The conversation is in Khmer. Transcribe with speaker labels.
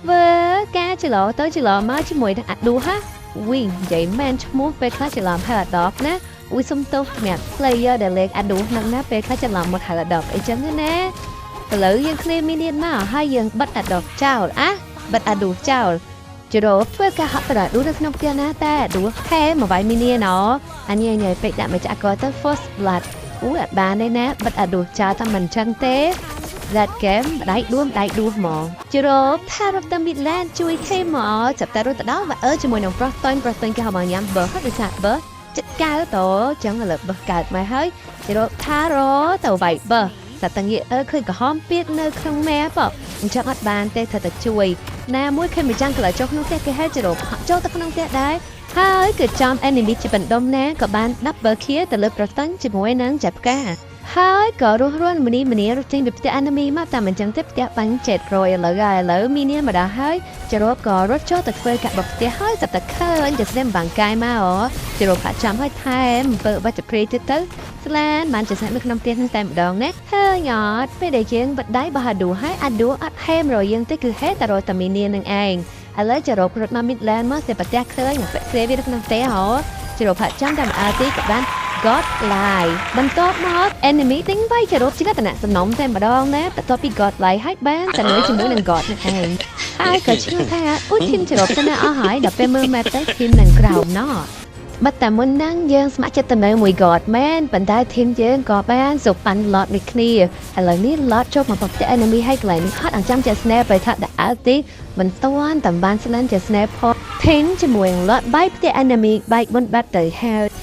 Speaker 1: ធ្វើការច្រឡទៅច្រឡមកជាមួយនឹងអាឌូហាវិញនិយាយមែនឈ្មោះពេលខ្លះច្រឡំហៅអាដបណាសុំទោសសម្រាប់ player ដែលលេងអាឌូហ្នឹងណាពេលខ្លះច្រឡំមកហៅអាដបអីចឹងណាឥឡូវយើងគ្នាមានទៀតមកហើយយើងបិទអាដបចោលបិទអាឌូចោលច្រឡធ្វើការហត់ទៅអាឌូនៅក្នុងផ្ទះណាតែអាឌូហែមកវាយមីនីណអញញ៉ៃពេកដាក់មកចាក់កទៅ first blood អ៊ូអត់បានទេណាបិទអាឌូចោលតែមិនចឹងទេ that game ដៃដួសហ្មងច្រឡថារត់ទៅ Midland ជួយគេមកចាប់តែរត់ទៅដល់ជាមួយនឹងប្រុសតុញគេហៅមកញ៉ាំបើហត់ដូចថាបើចិត្តកៅតចឹងឥឡូវបើកើតមកហើយច្រឡថារទៅវាយបើតែតាំងយឃើញក្រហមពៀតនៅក្នុងម៉ែបអញ្ចឹងអត់បានទេត្រូវតែជួយណាមួយឃើញម្ចាំងកន្លចុះក្នុងផ្ទះគេហៅច្រឡចូលទៅក្នុងផ្ទះដែរហើយគឺចំ enemy ជាបណ្ដុំណាក៏បាន double kill ទៅលើប្រុសតុញជាមួយនឹងចាប់ផ្កាហើយក៏រស់រានម្នីរត់ចេញពីផ្ទះ enemy មកតែមិនចឹងទេផ្ទះបាញ់700ឥឡូវមីនីមកដល់ហើយច្រឡក៏រត់ចូលទៅធ្វើការបបផ្ទះហើយតែឃើញតែស្ដាំបាំងកាយមកច្រឡផាក់ចាំហើយថែមអំពើបាច់ព្រីទៀតទៅស្លានបានចេះស្នាក់នៅក្នុងផ្ទះនឹងតែម្ដងណាហើយអត់ពេលដែលយើងបដៃបោះអាឌូហើយអាឌូអត់ហេមរយើងទេគឺហេតែរត់តែមីនីនឹងឯងឥឡូវច្រឡរត់មក Midland មកសេផ្ទះឃើញពាក់ស្រីវានៅក្នុងផ្ទះហ៎ច្រឡផាក់ចាំតែមិនអើទីក៏បានGod Lie បន្ទាប់មក enemy ទិញវាយច្រឡជាលក្ខណៈសំណុំតែម្ដងណាបន្ទាប់ពី God Lie ហើយបានតែនៅជាមួយនឹង God នឹងឯងហើយក៏ឈ្មោះថាអូធីមច្រឡទៅណាអស់ហើយដល់ពេលមើល map ទៅធីមនឹងក្រោមណោះបាត់តែមុនហ្នឹងយើងស្ម័គ្រចិត្តទៅនៅមួយ God មែនប៉ុន្តែធីមយើងក៏បានសុបប៉ាន់ lot ដូចគ្នាឥឡូវនេះ lot ចូលមកប្រទះ enemy ហើយកន្លែងនេះហត់អញ្ចឹងជា snare បើថាដាក់អើទីមិនតាន់តាមបានស្លានជា snare ផតធីមជាមួយ lot បាយផ្ទះ enemy បែកមុនបាត់ទៅហើយ